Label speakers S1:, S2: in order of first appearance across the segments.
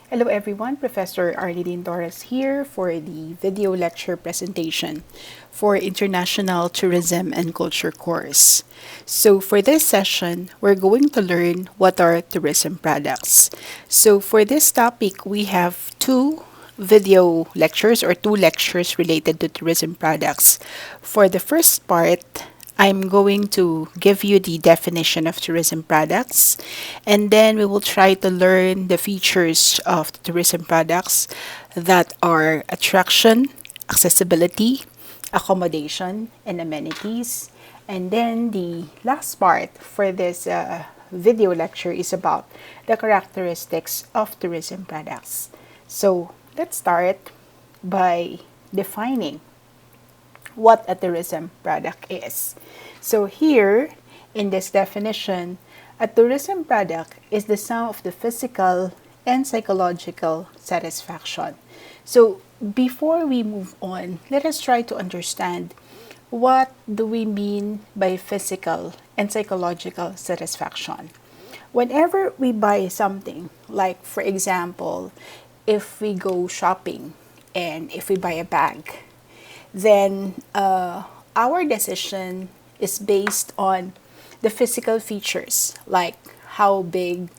S1: Hello everyone, Professor Arlene Torres here for the video lecture presentation for International Tourism and Culture course. So for this session, we're going to learn what are tourism products. So for this topic, we have two video lectures or two lectures related to tourism products. For the first part, I'm going to give you the definition of tourism products, and then we will try to learn the features of the tourism products that are attraction, accessibility, accommodation, and amenities. And then the last part for this video lecture is about the characteristics of tourism products. So let's start by defining what a tourism product is. So here, in this definition, a tourism product is the sum of the physical and psychological satisfaction. So before we move on, let us try to understand what do we mean by physical and psychological satisfaction. Whenever we buy something, like for example, if we go shopping and if we buy a bag, then our decision is based on the physical features, like how big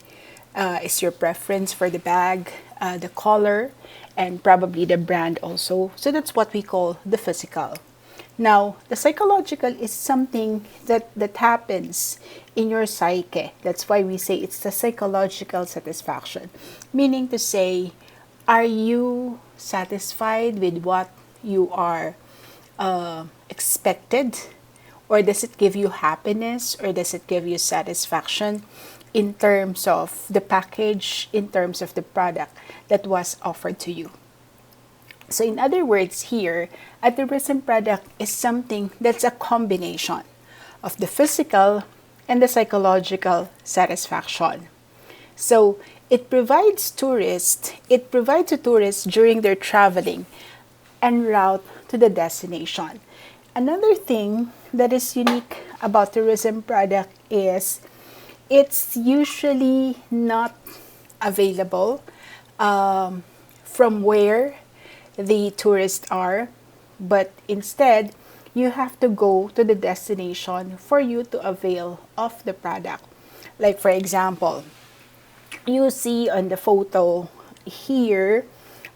S1: is your preference for the bag, the color, and probably the brand also. So that's what we call the physical. Now, the psychological is something that happens in your psyche. That's why we say it's the psychological satisfaction. Meaning to say, are you satisfied with what you are expected, or does it give you happiness, or does it give you satisfaction in terms of the package, in terms of the product that was offered to you? So in other words, here, a tourism product is something that's a combination of the physical and the psychological satisfaction. So it provides a tourist during their traveling en route to the destination. Another thing that is unique about tourism product is it's usually not available from where the tourists are, but instead you have to go to the destination for you to avail of the product. Like for example, you see on the photo here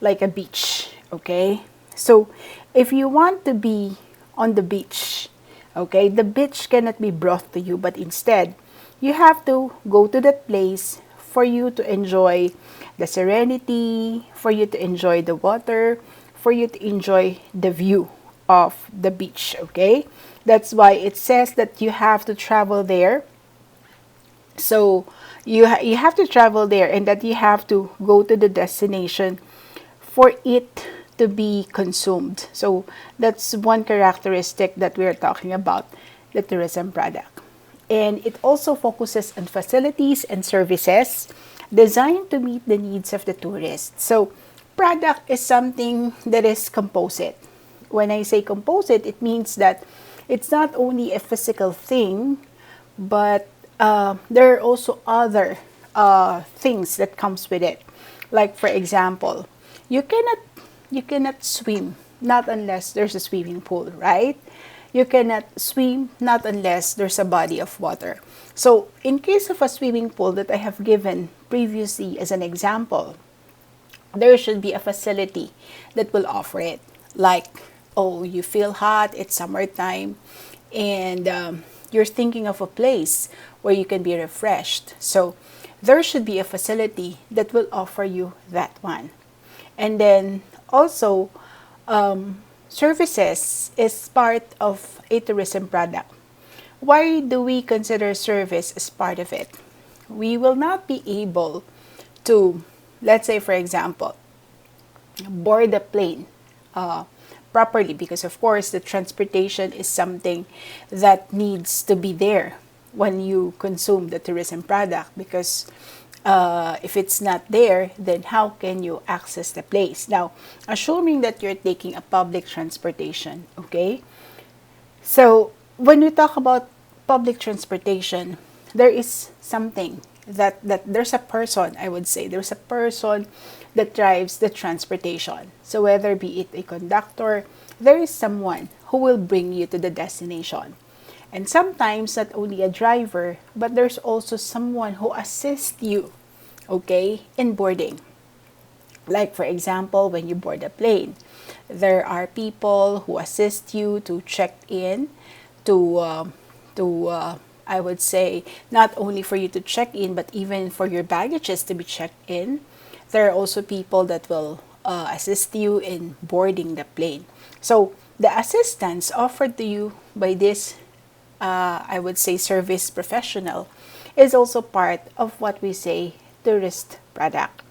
S1: like a beach, okay? So if you want to be on the beach, okay, the beach cannot be brought to you, but instead you have to go to that place for you to enjoy the serenity, for you to enjoy the water, for you to enjoy the view of the beach, okay? That's why it says that you have to travel there. So you have to travel there, and that you have to go to the destination for it to be consumed. So that's one characteristic that we're talking about the tourism product. And it also focuses on facilities and services designed to meet the needs of the tourist. So product is something that is composite. When I say composite, it means that it's not only a physical thing, but there are also other things that comes with it. Like for example, you cannot swim not unless there's a swimming pool, right? You cannot swim not unless there's a body of water. So in case of a swimming pool that I have given previously as an example, there should be a facility that will offer it. Like, oh, you feel hot, it's summertime, and you're thinking of a place where you can be refreshed. So there should be a facility that will offer you that one. And then also, services is part of a tourism product. Why do we consider service as part of it? We will not be able to, let's say for example, board a plane properly, because of course the transportation is something that needs to be there when you consume the tourism product, because if it's not there, then how can you access the place? Now, assuming that you're taking a public transportation, okay? So when we talk about public transportation, there is something that there's a person, I would say, there's a person that drives the transportation. So whether be it a conductor, there is someone who will bring you to the destination. And sometimes not only a driver, but there's also someone who assists you, okay, in boarding. Like for example, when you board a plane, there are people who assist you to check in, to I would say not only for you to check in, but even for your baggages to be checked in. There are also people that will assist you in boarding the plane. So the assistance offered to you by this, I would say, service professional is also part of what we say tourist product.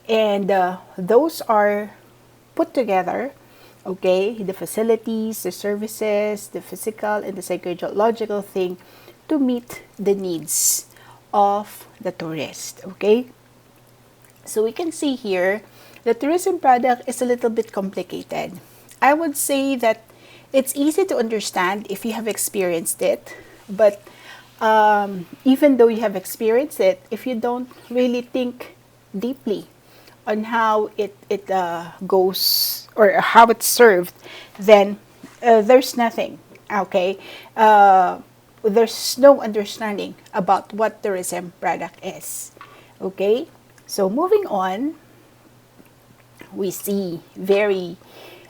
S1: And those are put together, okay, the facilities, the services, the physical and the psychological thing to meet the needs of the tourist, okay? So we can see here the tourism product is a little bit complicated. I would say that it's easy to understand if you have experienced it, but even though you have experienced it, if you don't really think deeply on how it goes or how it's served, then there's nothing, okay? There's no understanding about what tourism product is, okay? So moving on, we see very,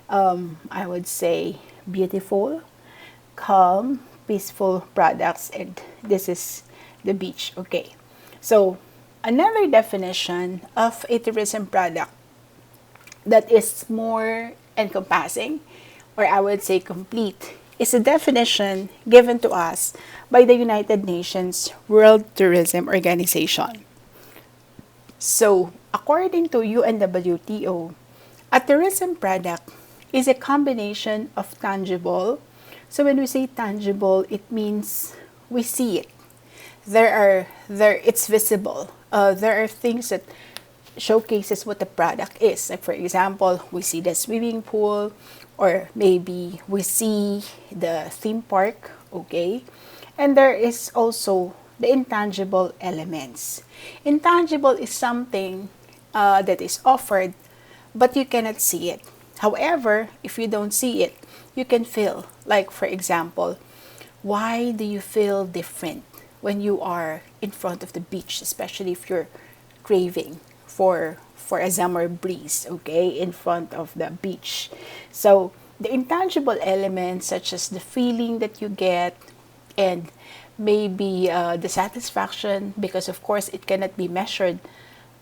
S1: I would say, beautiful, calm, peaceful products, and this is the beach, okay? So another definition of a tourism product that is more encompassing, or I would say complete, is a definition given to us by the United Nations World Tourism Organization. So, according to UNWTO, a tourism product is a combination of tangible. So when we say tangible, it means we see it. It's visible. There are things that showcases what the product is. Like for example, we see the swimming pool, or maybe we see the theme park, okay? And there is also the intangible elements. Intangible is something that is offered, but you cannot see it. However, if you don't see it, you can feel. Like for example, why do you feel different when you are in front of the beach, especially if you're craving for a summer breeze, okay, in front of the beach? So the intangible elements, such as the feeling that you get, and maybe the satisfaction, because of course it cannot be measured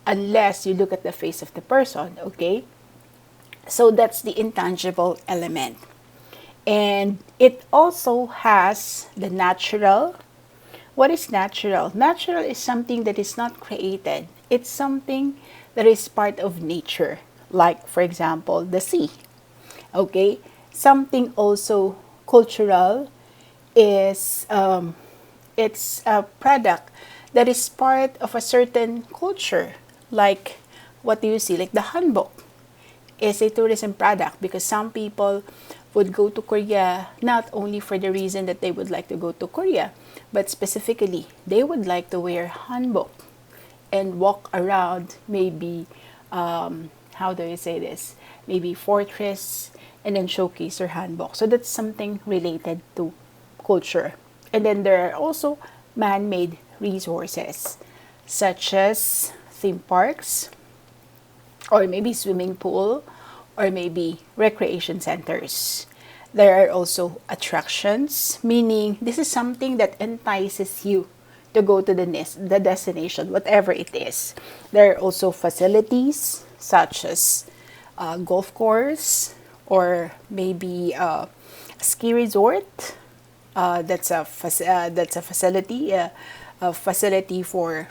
S1: unless you look at the face of the person, okay? So that's the intangible element. And it also has the natural. What is natural? Natural is something that is not created. It's something that is part of nature. Like, for example, the sea. Okay? Something also cultural is it's a product that is part of a certain culture. Like, what do you see? Like the hanbok is a tourism product, because some people would go to Korea not only for the reason that they would like to go to Korea, but specifically they would like to wear hanbok and walk around, maybe how do you say this, maybe fortress, and then showcase their hanbok. So that's something related to culture. And then there are also man-made resources such as theme parks, or maybe swimming pool, or maybe recreation centers. There are also attractions, meaning this is something that entices you to go to the destination, whatever it is. There are also facilities such as golf course, or maybe a ski resort. That's a facility for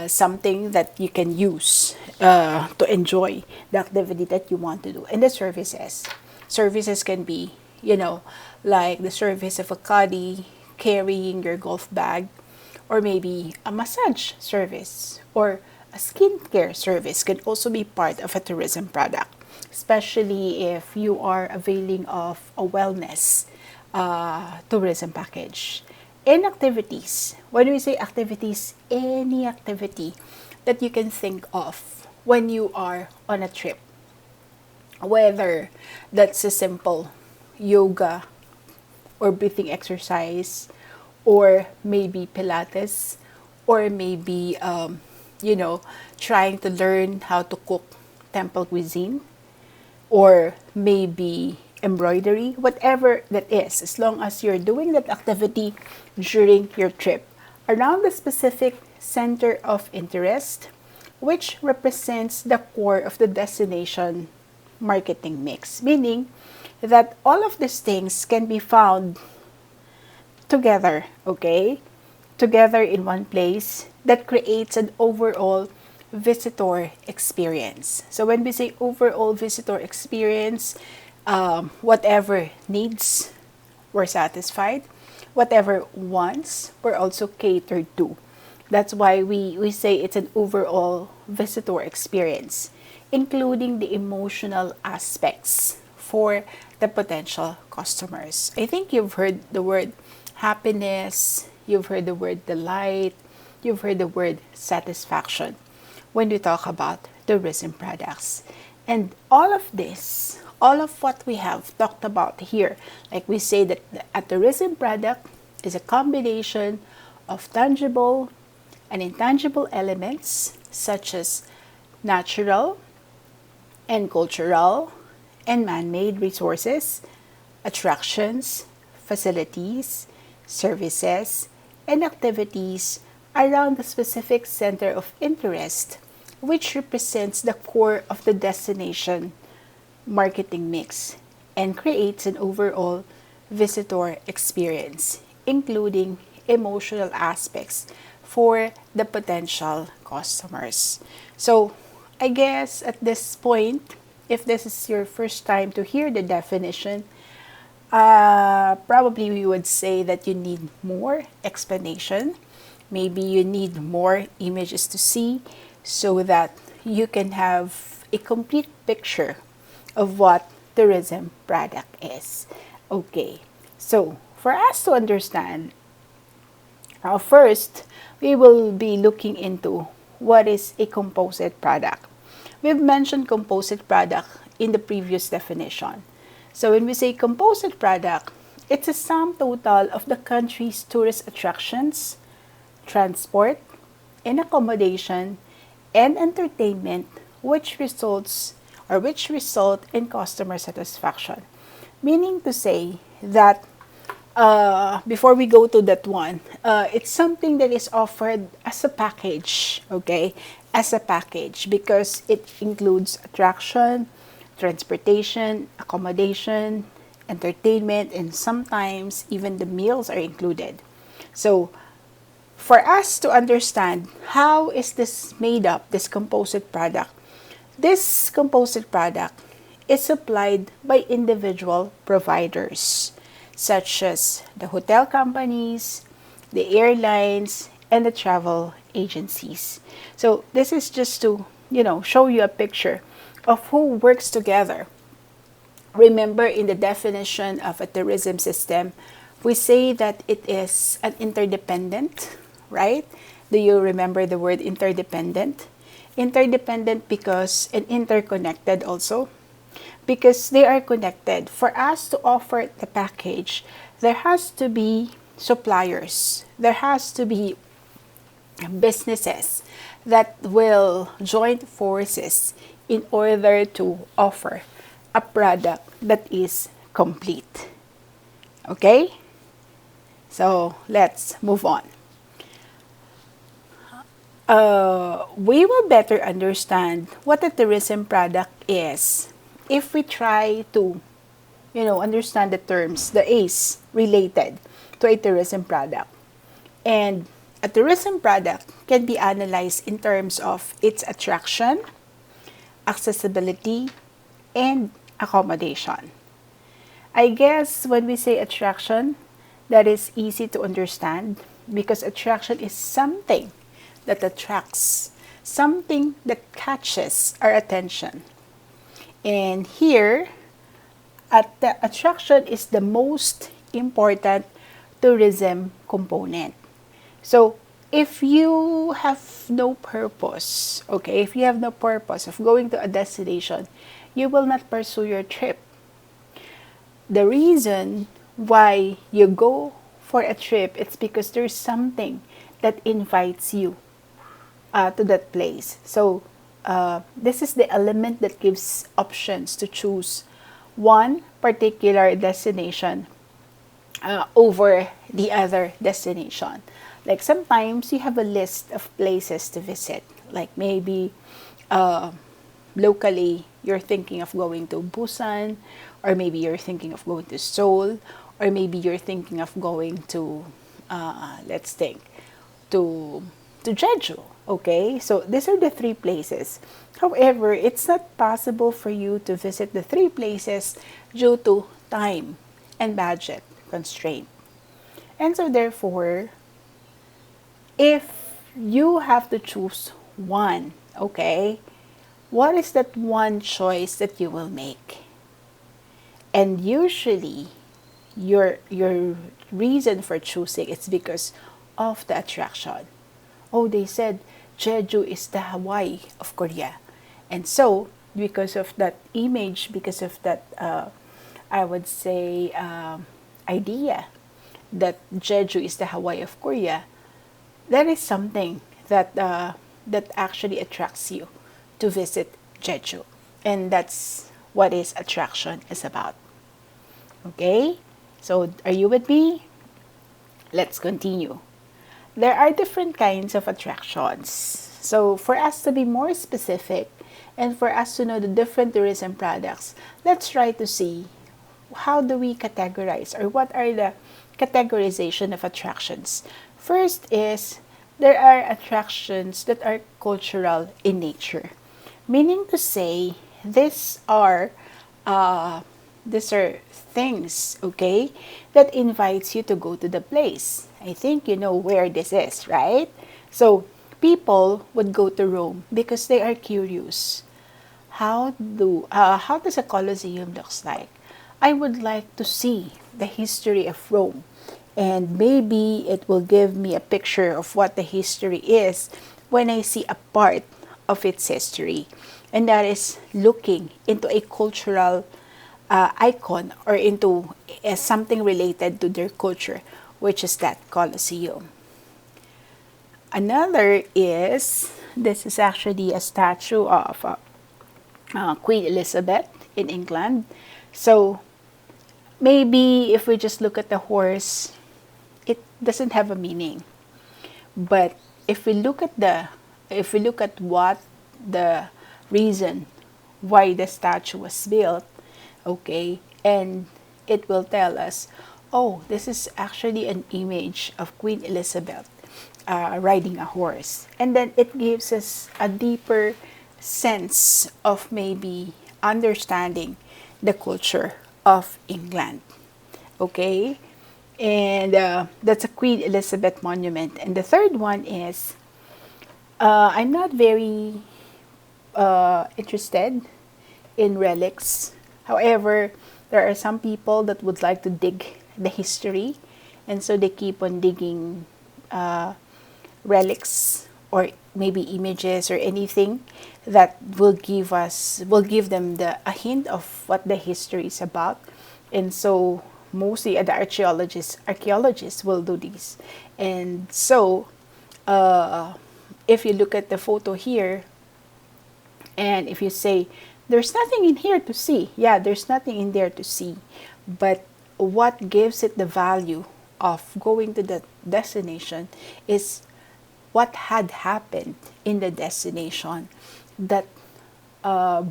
S1: something that you can use to enjoy the activity that you want to do. And the services can be, like the service of a caddy carrying your golf bag, or maybe a massage service, or a skincare service can also be part of a tourism product, especially if you are availing of a wellness tourism package. And activities. When we say activities, any activity that you can think of when you are on a trip. Whether that's a simple yoga or breathing exercise, or maybe Pilates, or maybe, you know, trying to learn how to cook temple cuisine, or maybe embroidery, whatever that is, as long as you're doing that activity during your trip around the specific center of interest, which represents the core of the destination marketing mix, meaning that all of these things can be found together, okay? Together in one place that creates an overall visitor experience. So when we say overall visitor experience, whatever needs were satisfied, whatever wants were also catered to. That's why we say it's an overall visitor experience, including the emotional aspects for the potential customers. I think you've heard the word happiness, you've heard the word delight, you've heard the word satisfaction when we talk about tourism products. And all of this, all of what we have talked about here, like we say that a tourism product is a combination of tangible and intangible elements such as natural and cultural and man-made resources, attractions, facilities, services, and activities around the specific center of interest, which represents the core of the destination marketing mix and creates an overall visitor experience, including emotional aspects for the potential customers. So, I guess at this point, if this is your first time to hear the definition, probably we would say that you need more explanation. Maybe you need more images to see so that you can have a complete picture of what tourism product is. Okay, so for us to understand, first, we will be looking into what is a composite product. We've mentioned composite product in the previous definition. So when we say composite product, it's a sum total of the country's tourist attractions, transport, and accommodation, and entertainment, which result in customer satisfaction. Meaning to say that before we go to that one, it's something that is offered as a package, okay? As a package because it includes attraction, transportation, accommodation, entertainment, and sometimes even the meals are included. So, for us to understand how is this made up, this composite product, this composite product is supplied by individual providers such as the hotel companies, the airlines, and the travel agencies. So this is just to, show you a picture of who works together. Remember, in the definition of a tourism system, we say that it is an interdependent, right? Do you remember the word interdependent? Interdependent because, and interconnected also, because they are connected. For us to offer the package, there has to be suppliers. There has to be businesses that will join forces in order to offer a product that is complete. Okay? So, let's move on. We will better understand what a tourism product is if we try to, understand the terms, the A's related to a tourism product. And a tourism product can be analyzed in terms of its attraction, accessibility, and accommodation. I guess when we say attraction, that is easy to understand because attraction is something that attracts, something that catches our attention. And here, the attraction is the most important tourism component. So, if you have no purpose, okay, if you have no purpose of going to a destination, you will not pursue your trip. The reason why you go for a trip, it's because there's something that invites you to that place. So, this is the element that gives options to choose one particular destination over the other destination. Like sometimes you have a list of places to visit, like maybe locally you're thinking of going to Busan, or maybe you're thinking of going to Seoul, or maybe you're thinking of going to let's think to Jeju. Okay, so these are the three places. However, it's not possible for you to visit the three places due to time and budget constraint. And so therefore, if you have to choose one, okay, what is that one choice that you will make? And usually your reason for choosing is because of the attraction. Oh, they said Jeju is the Hawaii of Korea. And so, because of that image, because of that, I would say, idea that Jeju is the Hawaii of Korea, that is something that that actually attracts you to visit Jeju, and that's what is attraction is about. Okay, so are you with me? Let's continue. There are different kinds of attractions. So for us to be more specific and for us to know the different tourism products, let's try to see how do we categorize or what are the categorization of attractions. First is there are attractions that are cultural in nature, meaning to say uh, these are things, okay, that invites you to go to the place. I think you know where this is, right? So people would go to Rome because they are curious. How does a Colosseum looks like? I would like to see the history of Rome, and maybe it will give me a picture of what the history is when I see a part of its history, and that is looking into a cultural icon or into something related to their culture, which is that Colosseum. Another is this is actually a statue of Queen Elizabeth in England. So maybe if we just look at the horse, it doesn't have a meaning. But if we look at what the reason why the statue was built, okay, and it will tell us, oh, this is actually an image of Queen Elizabeth riding a horse. And then it gives us a deeper sense of maybe understanding the culture of England. Okay? And that's a Queen Elizabeth monument. And the third one is I'm not very interested in relics. However, there are some people that would like to dig the history, and so they keep on digging relics or maybe images or anything that will give them a hint of what the history is about. And so mostly the archaeologists will do this. And so if you look at the photo here, and if you say there's nothing in here to see, yeah, there's nothing in there to see, but what gives it the value of going to the destination is what had happened in the destination that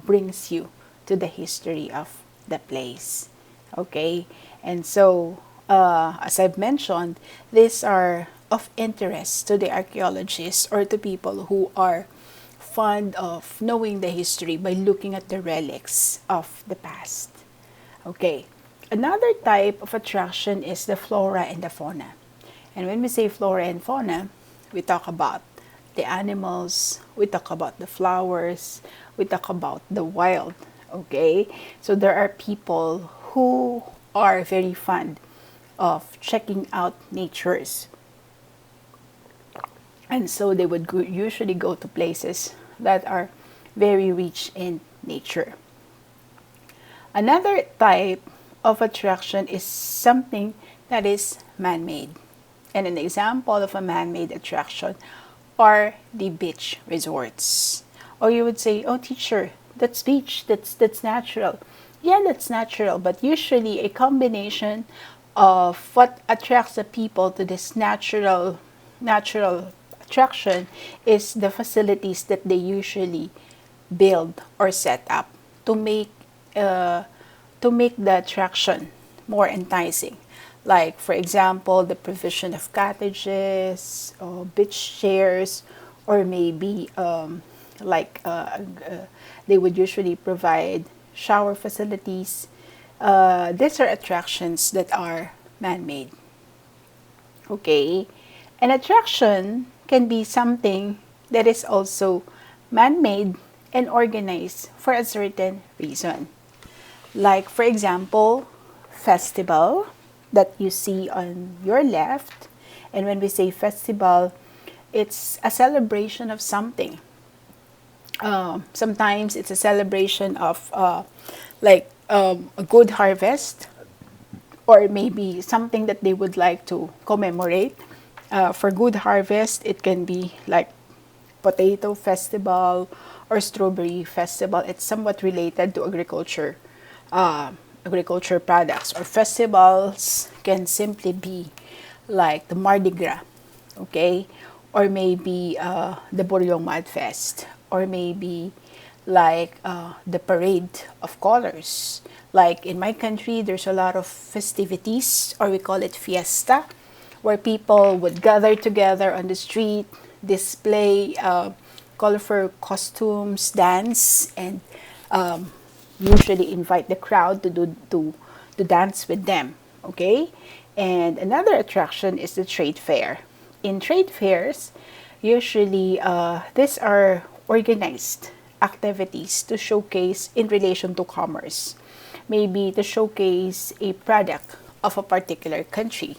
S1: brings you to the history of the place. Okay, and so as I've mentioned, these are of interest to the archaeologists or to people who are fond of knowing the history by looking at the relics of the past. Okay, another type of attraction is the flora and the fauna. And when we say flora and fauna, we talk about the animals, we talk about the flowers, we talk about the wild. Okay, so there are people who are very fond of checking out natures. And so they would usually go to places that are very rich in nature. Another type of attraction is something that is man-made. And an example of a man-made attraction are the beach resorts. Or you would say, oh teacher, that's beach, that's natural. Yeah, that's natural, but usually a combination of what attracts the people to this natural attraction is the facilities that they usually build or set up to make the attraction more enticing. Like, for example, the provision of cottages, or beach chairs, or maybe they would usually provide shower facilities. These are attractions that are man-made. Okay, an attraction can be something that is also man-made and organized for a certain reason. Like, for example, festival that you see on your left. And when we say festival, it's a celebration of something. Sometimes it's a celebration of a good harvest, or maybe something that they would like to commemorate. For good harvest, it can be like potato festival or strawberry festival. It's somewhat related to agriculture products. Or festivals can simply be like the Mardi Gras, okay, or maybe the Boryong Mud Fest, or maybe like the parade of colors. Like in my country, there's a lot of festivities, or we call it fiesta, where people would gather together on the street, display colorful costumes, dance, and usually invite the crowd to dance with them. Okay, and another attraction is the trade fair. In trade fairs, usually these are organized activities to showcase in relation to commerce, maybe to showcase a product of a particular country,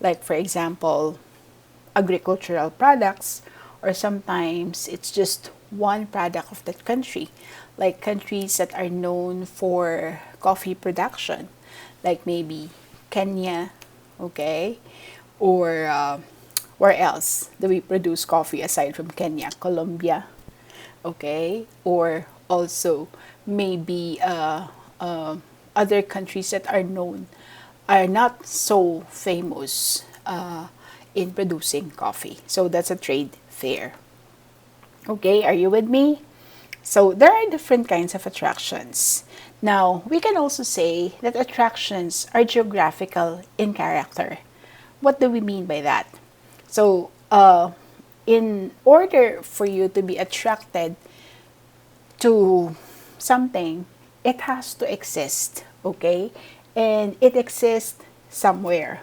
S1: like for example agricultural products, or sometimes it's just one product of that country, like countries that are known for coffee production, like maybe Kenya, okay, or where else do we produce coffee aside from Kenya? Colombia, okay, or also maybe other countries that are not so famous in producing coffee. So that's a trade fair. Okay, are you with me? So there are different kinds of attractions. Now, we can also say that attractions are geographical in character. What do we mean by that? So, in order for you to be attracted to something, it has to exist, okay? And it exists somewhere.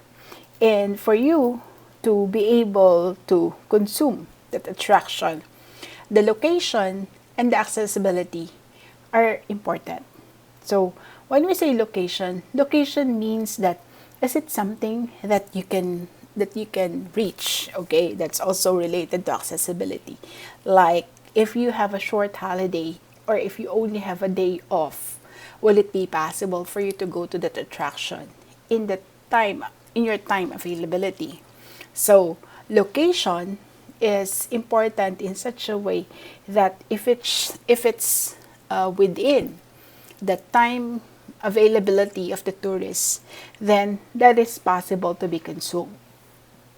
S1: And for you to be able to consume that attraction, the location and the accessibility are important. So when we say location, location means that is it something that you can reach, okay? That's also related to accessibility. Like if you have a short holiday, or if you only have a day off, will it be possible for you to go to that attraction in your time availability? So location is important in such a way that if it's within the time availability of the tourists, then that is possible to be consumed.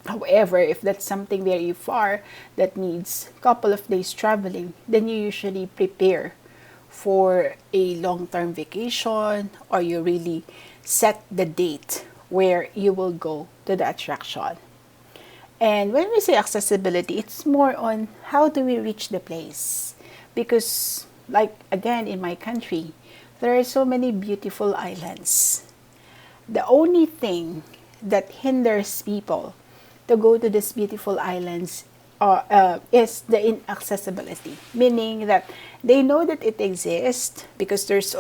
S1: However, if that's something very far that needs a couple of days traveling, then you usually prepare for a long-term vacation, or you really set the date where you will go to the attraction. And when we say accessibility, it's more on how do we reach the place. Because, like again, in my country, there are so many beautiful islands. The only thing that hinders people to go to these beautiful islands is the inaccessibility, meaning that they know that it exists because there's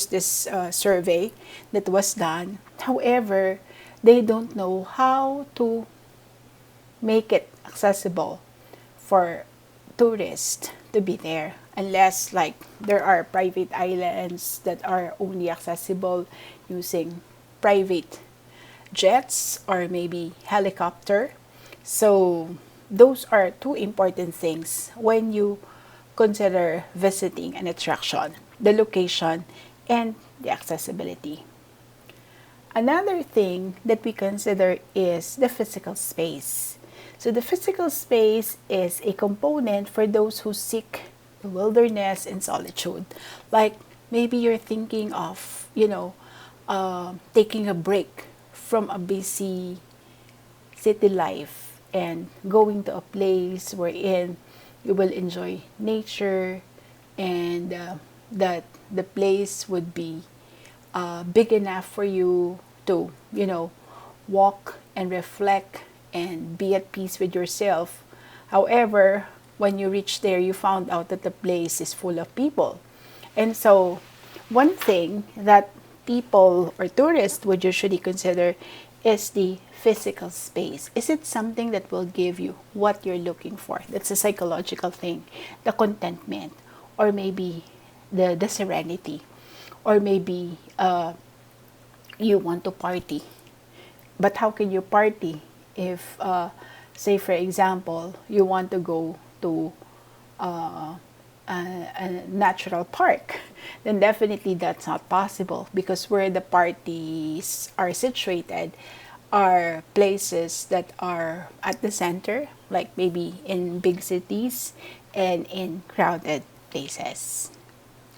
S1: this survey that was done. However, they don't know how to make it accessible for tourists to be there, unless like there are private islands that are only accessible using private jets or maybe helicopter. So those are two important things when you consider visiting an attraction: the location and the accessibility. Another thing that we consider is the physical space. So the physical space is a component for those who seek the wilderness and solitude. Like maybe you're thinking of, taking a break from a busy city life and going to a place wherein you will enjoy nature, and that the place would be big enough for you to, walk and reflect and be at peace with yourself. However, when you reach there, you found out that the place is full of people. And so, one thing that people or tourists would usually consider is the physical space. Is it something that will give you what you're looking for? That's a psychological thing. The contentment, or maybe the serenity, or maybe you want to party. But how can you party if, say, for example, you want to go to a natural park? Then definitely that's not possible, because where the parties are situated are places that are at the center, like maybe in big cities and in crowded places.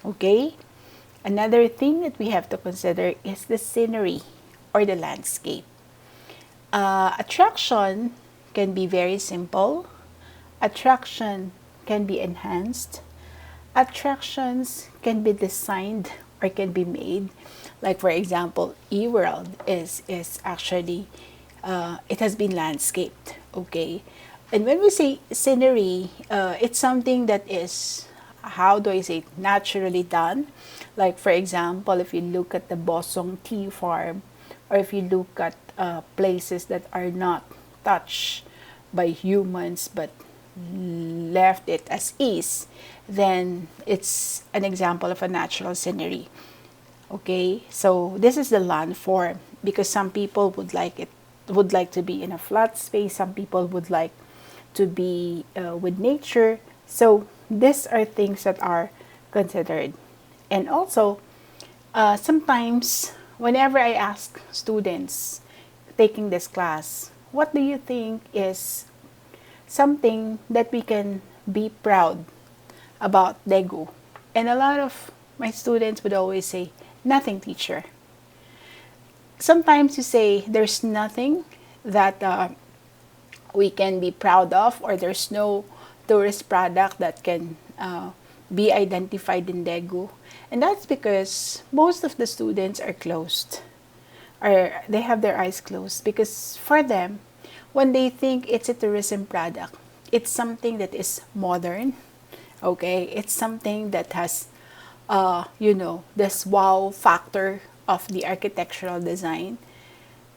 S1: Okay? Another thing that we have to consider is the scenery or the landscape. Attraction can be very simple. Attraction can be enhanced. Attractions can be designed or can be made. Like for example, eWorld is actually it has been landscaped. Okay, and when we say scenery, it's something that is, how do I say, naturally done. Like for example, if you look at the Bosong Tea Farm, or if you look at places that are not touched by humans but left it as is, then it's an example of a natural scenery. Okay, so this is the landform, because some people would like to be in a flat space, some people would like to be with nature. So these are things that are considered. And also, sometimes whenever I ask students taking this class, what do you think is something that we can be proud about Daegu? And a lot of my students would always say, nothing, teacher. Sometimes you say there's nothing that we can be proud of, or there's no tourist product that can be identified in Daegu. And that's because most of the students are closed, or they have their eyes closed, because for them, when they think it's a tourism product, it's something that is modern. Okay, it's something that has this wow factor of the architectural design.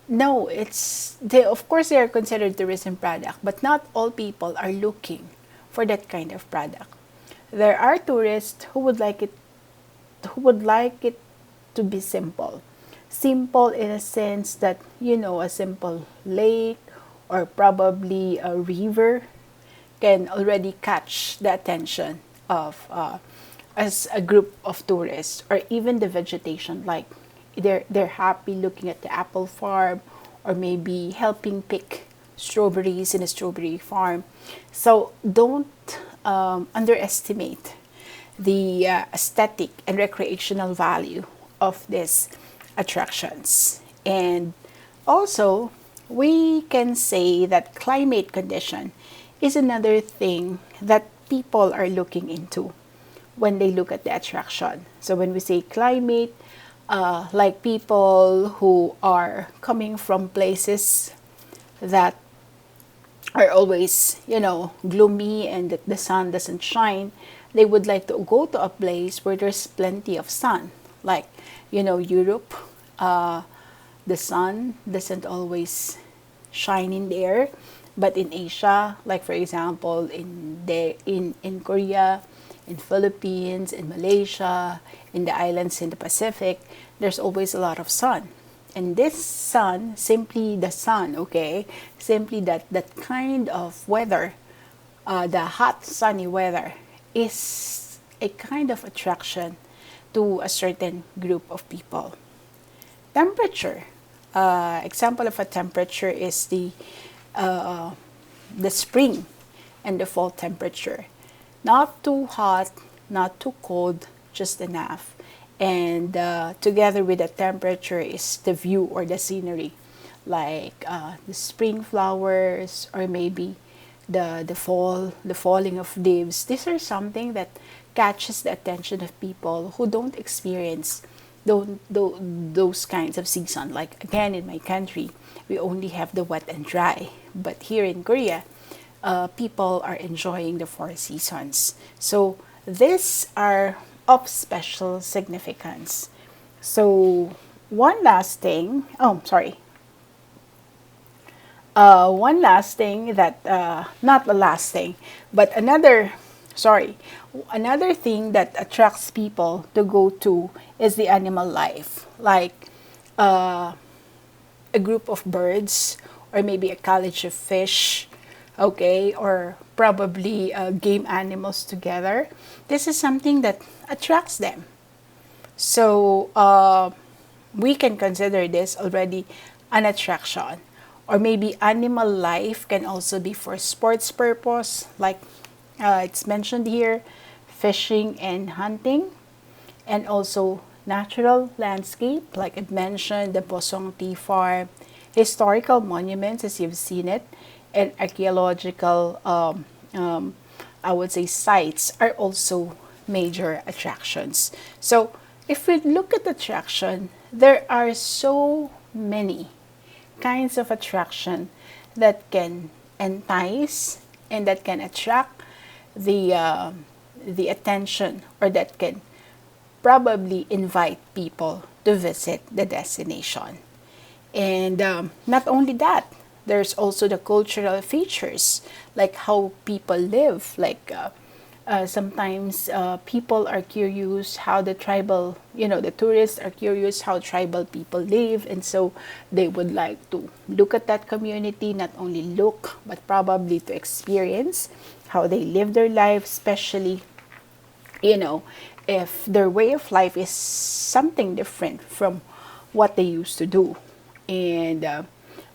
S1: No, of course they are considered tourism product, but not all people are looking for that kind of product. There are tourists who would like it to be simple. Simple in a sense that, a simple lake or probably a river can already catch the attention of as a group of tourists, or even the vegetation. Like they're happy looking at the apple farm, or maybe helping pick strawberries in a strawberry farm. So don't underestimate the aesthetic and recreational value of these attractions. And also, we can say that climate condition is another thing that people are looking into when they look at the attraction. So when we say climate, like people who are coming from places that are always, gloomy and that the sun doesn't shine, they would like to go to a place where there's plenty of sun, like, Europe, the sun doesn't always shine in there. But in Asia, like for example, in Korea, in Philippines, in Malaysia, in the islands in the Pacific, there's always a lot of sun. And this sun, simply the sun, okay, simply that kind of weather, the hot sunny weather, is a kind of attraction to a certain group of people. Temperature. Example of a temperature is the spring and the fall temperature. Not too hot, not too cold, just enough. And together with the temperature is the view or the scenery, like the spring flowers, or maybe the falling of leaves. These are something that catches the attention of people who don't experience those kinds of season. Like again, in my country, we only have the wet and dry, but here in Korea, people are enjoying the four seasons. So these are of special significance. So one last thing. Oh, sorry. One last thing that, not the last thing, but another thing that attracts people to go to is the animal life. Like a group of birds, or maybe a college of fish, okay, or probably game animals together. This is something that attracts them. So we can consider this already an attraction. Or maybe animal life can also be for sports purpose, like it's mentioned here, fishing and hunting, and also natural landscape, like I mentioned, the Bosong Tea Farm, historical monuments as you've seen it, and archaeological, I would say, sites are also major attractions. So if we look at attraction, there are so many kinds of attraction that can entice and that can attract the attention, or that can probably invite people to visit the destination. And not only that, there's also the cultural features, like how people live. Like sometimes people are curious how the tourists are curious how tribal people live, and so they would like to look at that community, not only look, but probably to experience how they live their life, especially, if their way of life is something different from what they used to do. And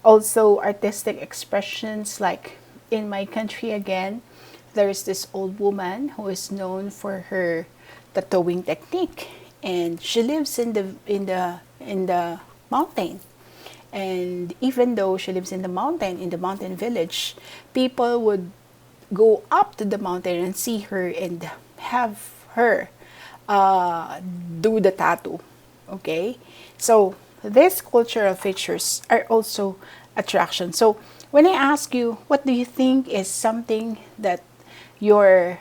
S1: also artistic expressions, like in my country again, there's this old woman who is known for her tattooing technique, and she lives in the mountain. And even though she lives in the mountain village, people would go up to the mountain and see her and have her do the tattoo. Okay, so these cultural features are also attraction. So when I ask you, what do you think is something that your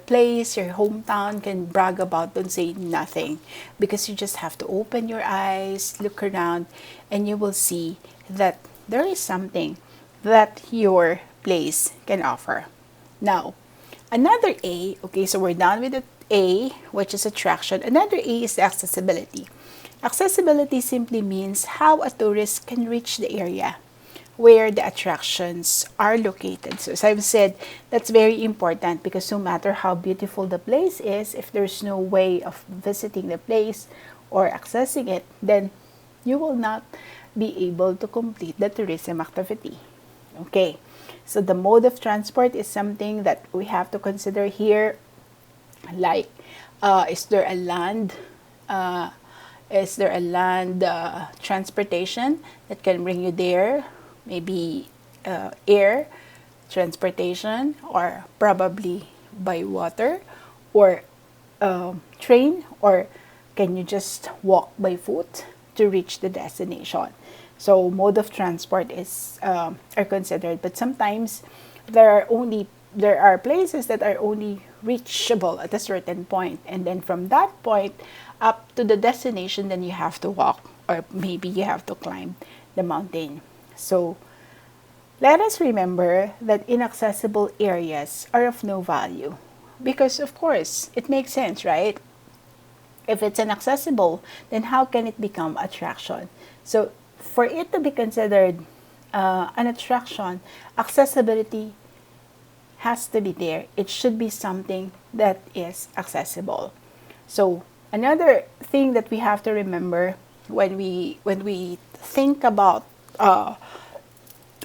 S1: place, your hometown can brag about, don't say nothing, because you just have to open your eyes, look around, and you will see that there is something that your place can offer. Now, another A, okay, so we're done with the A, which is attraction. Another A is the accessibility. Accessibility simply means how a tourist can reach the area where the attractions are located. So as I've said, that's very important, because no matter how beautiful the place is, if there's no way of visiting the place or accessing it, then you will not be able to complete the tourism activity. Okay, so the mode of transport is something that we have to consider here. Like, is there a land transportation that can bring you there? Maybe air transportation, or probably by water, or train, or can you just walk by foot to reach the destination? So mode of transport is are considered, but sometimes there are places that are only reachable at a certain point, and then from that point up to the destination, then you have to walk. or maybe you have to climb the mountain. So let us remember that inaccessible areas are of no value because, of course, it makes sense, right? If it's inaccessible, then how can it become attraction? So, for it to be considered an attraction, accessibility has to be there. It should be something that is accessible. So, another thing that we have to remember when we think about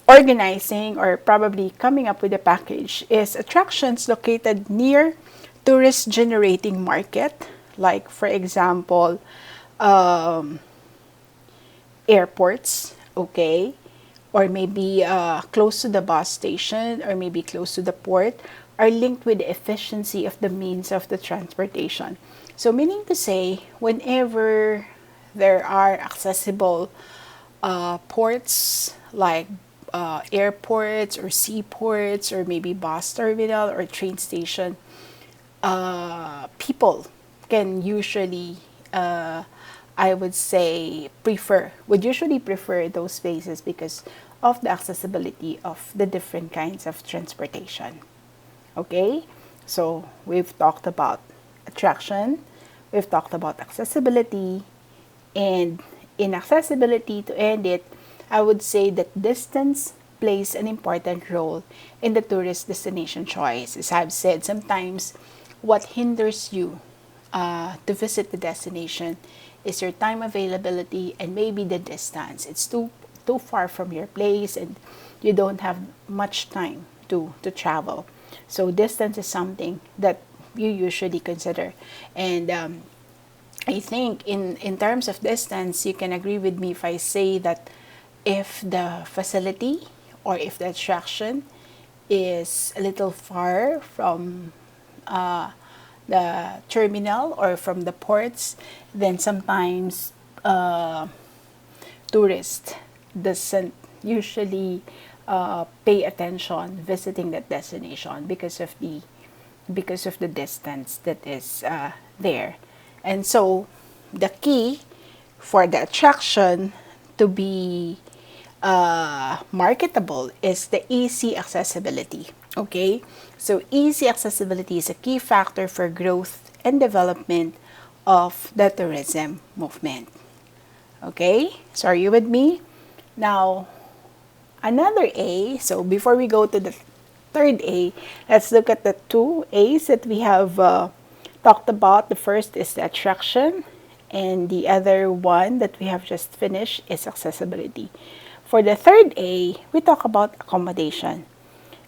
S1: organizing or probably coming up with a package is attractions located near tourist generating market, like for example airports, okay, or maybe close to the bus station or maybe close to the port, are linked with the efficiency of the means of the transportation. So meaning to say, whenever there are accessible ports like airports or seaports or maybe bus terminal or train station, people can usually, I would say, would usually prefer those spaces because of the accessibility of the different kinds of transportation. Okay, so we've talked about attraction, we've talked about accessibility, and in accessibility, to end it, I would say that distance plays an important role in the tourist destination choice. As I've said, sometimes what hinders you to visit the destination is your time availability and maybe the distance. It's too far from your place and you don't have much time to travel. So distance is something that you usually consider. And I think in terms of distance, you can agree with me if I say that if the facility or if the attraction is a little far from the terminal or from the ports, then sometimes tourists doesn't usually pay attention visiting that destination because of the distance that is there. And so the key for the attraction to be marketable is the easy accessibility. Okay, so easy accessibility is a key factor for growth and development of the tourism movement. Okay, so are you with me? Now, another A, so before we go to the third A, let's look at the two A's that we have talked about. The first is the attraction, and the other one that we have just finished is accessibility. For the third A, we talk about accommodation.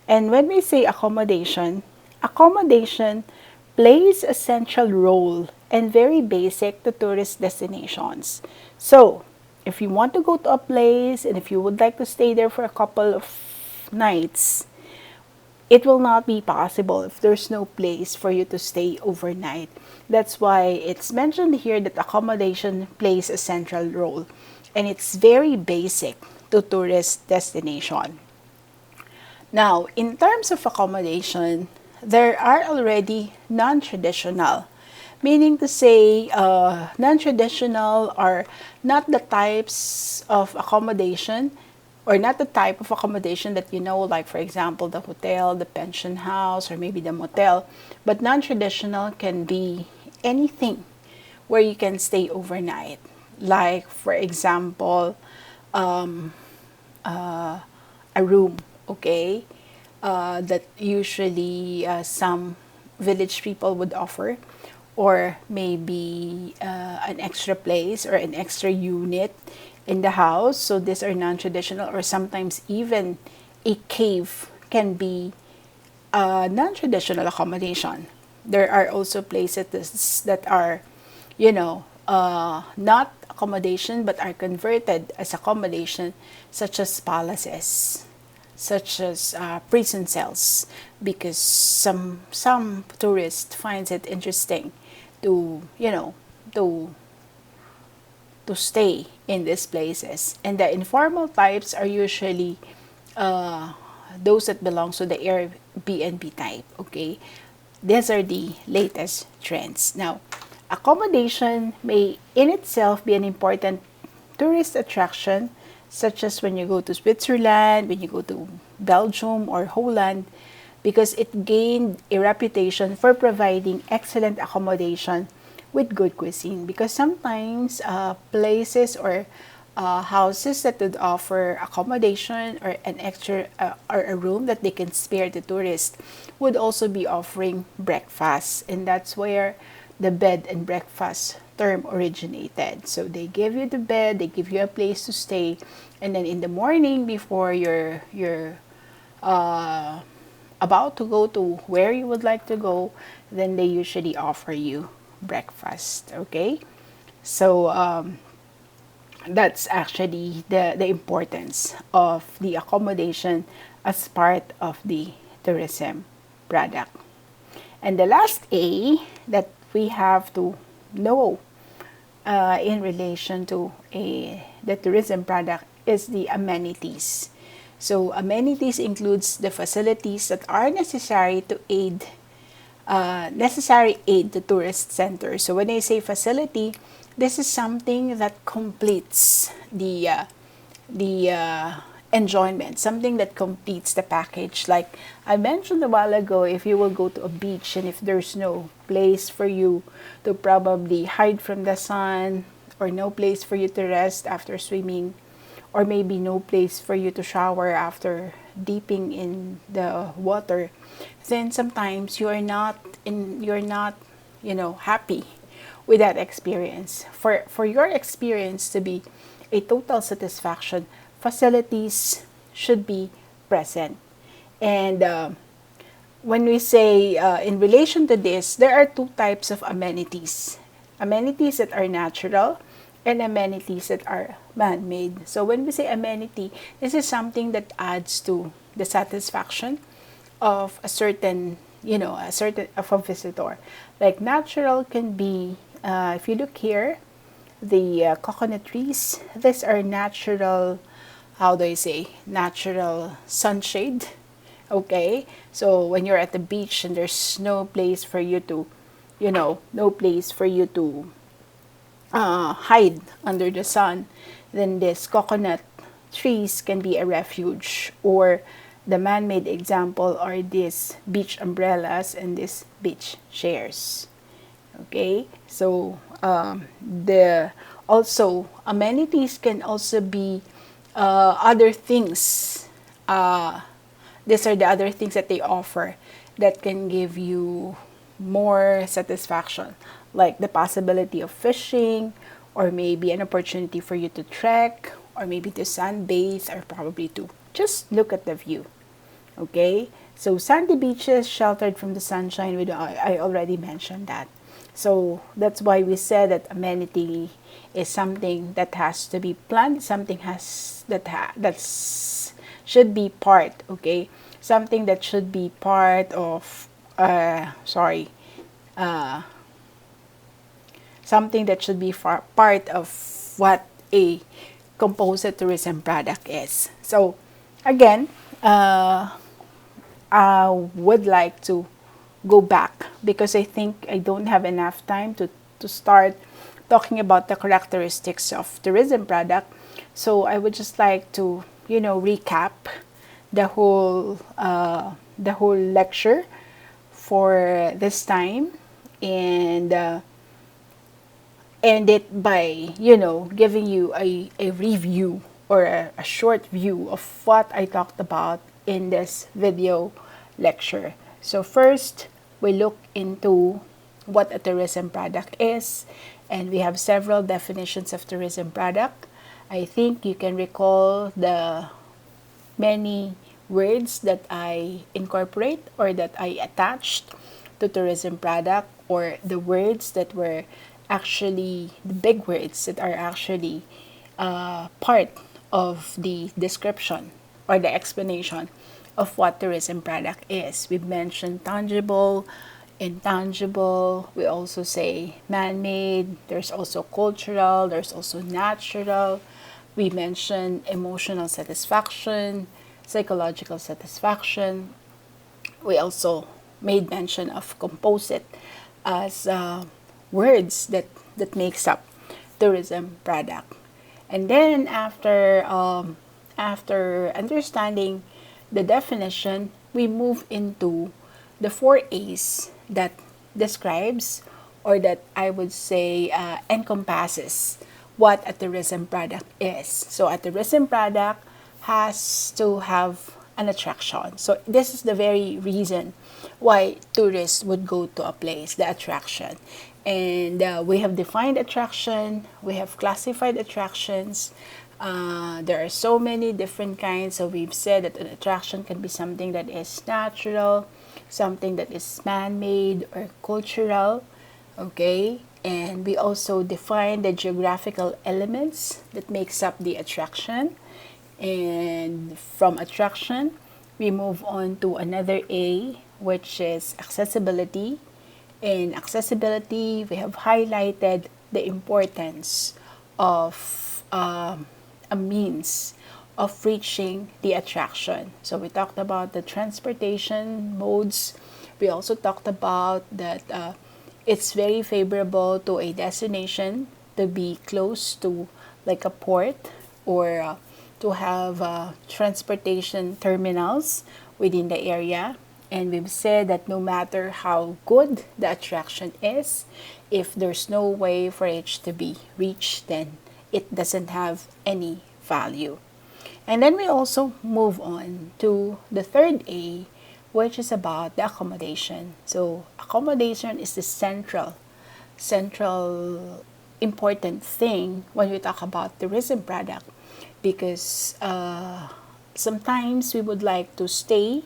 S1: And when we say accommodation, accommodation plays a central role and very basic to tourist destinations. So, if you want to go to a place and if you would like to stay there for a couple of nights, it will not be possible if there's no place for you to stay overnight. That's why it's mentioned here that accommodation plays a central role and it's very basic to tourist destination. Now, in terms of accommodation, there are already non-traditional, meaning to say non-traditional are not the types of accommodation or not the type of accommodation that you know, like for example, the hotel, the pension house, or maybe the motel. But non-traditional can be anything where you can stay overnight. Like for example, a room, okay, that usually some village people would offer, or maybe an extra place or an extra unit in the house. So these are non-traditional, or sometimes even a cave can be non-traditional accommodation. There are also places that are, not accommodation but are converted as accommodation, such as palaces, such as prison cells, because some tourists finds it interesting to to stay in these places. And the informal types are usually those that belong to the Airbnb type. Okay, these are the latest trends. Now, accommodation may in itself be an important tourist attraction, such as when you go to Switzerland, when you go to Belgium or Holland, because it gained a reputation for providing excellent accommodation with good cuisine. Because sometimes places or houses that would offer accommodation or an extra or a room that they can spare the tourist would also be offering breakfast, and that's where the bed and breakfast term originated. So they give you the bed, they give you a place to stay, and then in the morning before you're about to go to where you would like to go, then they usually offer you breakfast. Okay, so that's actually the importance of the accommodation as part of the tourism product. And the last A that we have to know in relation to the tourism product is the amenities. So amenities includes the facilities that are necessary aid to tourist centers. So when I say facility, this is something that completes the enjoyment, something that completes the package. Like I mentioned a while ago, if you will go to a beach and if there's no place for you to probably hide from the sun, or no place for you to rest after swimming, or maybe no place for you to shower after dipping in the water, then sometimes you're not happy with that experience. For your experience to be a total satisfaction, facilities should be present. And when we say in relation to this, there are two types of amenities: amenities that are natural and amenities that are man-made. So when we say amenity, this is something that adds to the satisfaction of a certain of a visitor. Like natural can be, if you look here, the coconut trees. These are natural, how do I say, natural sunshade. Okay, so when you're at the beach and there's no place for you to, no place for you to hide under the sun, then this coconut trees can be a refuge. Or the man-made example are these beach umbrellas and these beach chairs. Okay, so the also amenities can also be other things. These are the other things that they offer that can give you more satisfaction, like the possibility of fishing, or maybe an opportunity for you to trek, or maybe to sunbathe, or probably to just look at the view. Okay, so sandy beaches sheltered from the sunshine, I already mentioned that. So that's why we said that amenity is something that has to be planned, something that's should be part, okay, something that should be part of something that should be part of what a composite tourism product is. So again, I would like to go back because I think I don't have enough time to start talking about the characteristics of tourism product. So I would just like to recap the whole lecture for this time, and end it by giving you a review or a short view of what I talked about in this video lecture. So first, we look into what a tourism product is, and we have several definitions of tourism product. I think you can recall the many words that I incorporate or that I attached to tourism product, or the words that were actually the big words that are actually part of the description or the explanation of what tourism product is. We've mentioned tangible, intangible, we also say man-made, there's also cultural, there's also natural. We mentioned emotional satisfaction, psychological satisfaction. We also made mention of composite as words that makes up tourism product. And then after understanding the definition, we move into the four A's that describes, or that I would say encompasses what a tourism product is. So a tourism product has to have an attraction. So this is the very reason why tourists would go to a place, the attraction. And we have defined attraction, we have classified attractions. There are so many different kinds. So we've said that an attraction can be something that is natural, something that is man-made or cultural, okay? And we also define the geographical elements that makes up the attraction. And from attraction, we move on to another A, which is accessibility. In accessibility, we have highlighted the importance of a means of reaching the attraction. So we talked about the transportation modes. We also talked about that it's very favorable to a destination to be close to like a port, or to have transportation terminals within the area. And we've said that no matter how good the attraction is, if there's no way for it to be reached, then it doesn't have any value. And then we also move on to the third A, which is about the accommodation. So accommodation is the central important thing when we talk about tourism product, because sometimes we would like to stay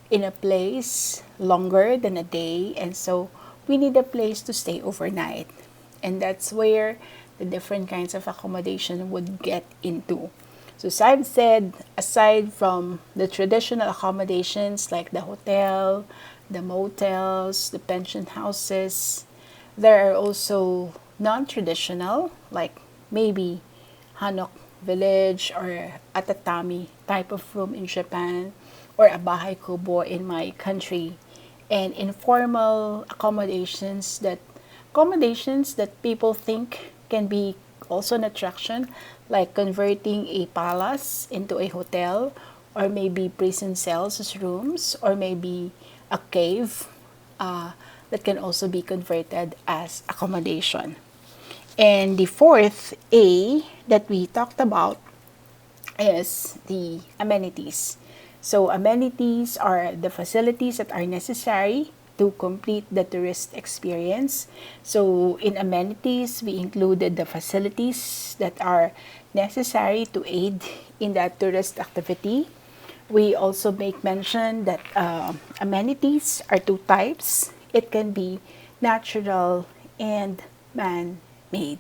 S1: in a place longer than a day, and so we need a place to stay overnight. And that's where the different kinds of accommodation would get into. So as I've said, aside from the traditional accommodations like the hotel, the motels, the pension houses, there are also non-traditional, like maybe Hanok Village or a tatami type of room in Japan, or a bahay kubo in my country, and informal accommodations that people think can be also an attraction, like converting a palace into a hotel, or maybe prison cells as rooms, or maybe a cave that can also be converted as accommodation. And the fourth A that we talked about is the amenities. So amenities are the facilities that are necessary to complete the tourist experience. So in amenities, we included the facilities that are necessary to aid in that tourist activity. We also make mention that amenities are two types. It can be natural and man-made.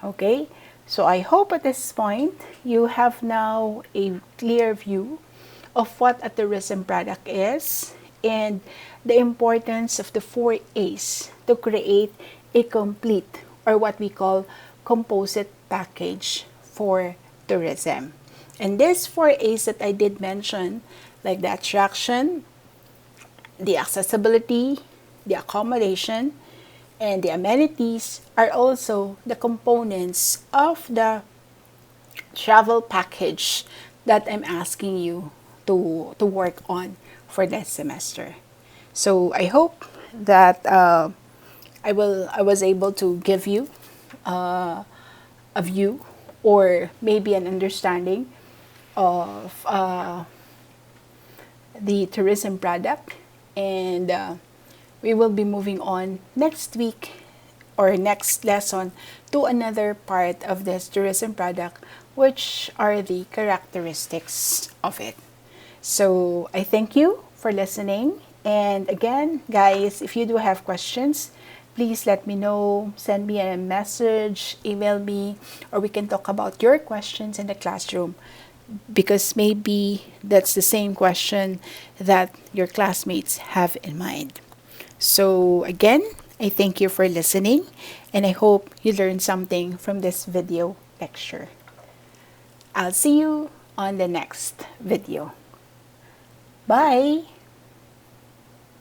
S1: Okay, so I hope at this point you have now a clear view of what a tourism product is, and the importance of the four A's to create a complete, or what we call composite package for tourism. And these four A's that I did mention, like the attraction, the accessibility, the accommodation, and the amenities, are also the components of the travel package that I'm asking you to work on for this semester. So I hope that I was able to give you a view, or maybe an understanding of the tourism product. And we will be moving on next week, or next lesson, to another part of this tourism product, which are the characteristics of it. So I thank you for listening. And again, guys, if you do have questions, please let me know. Send me a message, email me, or we can talk about your questions in the classroom, because maybe that's the same question that your classmates have in mind. So again, I thank you for listening, and I hope you learned something from this video lecture. I'll see you on the next video. Bye!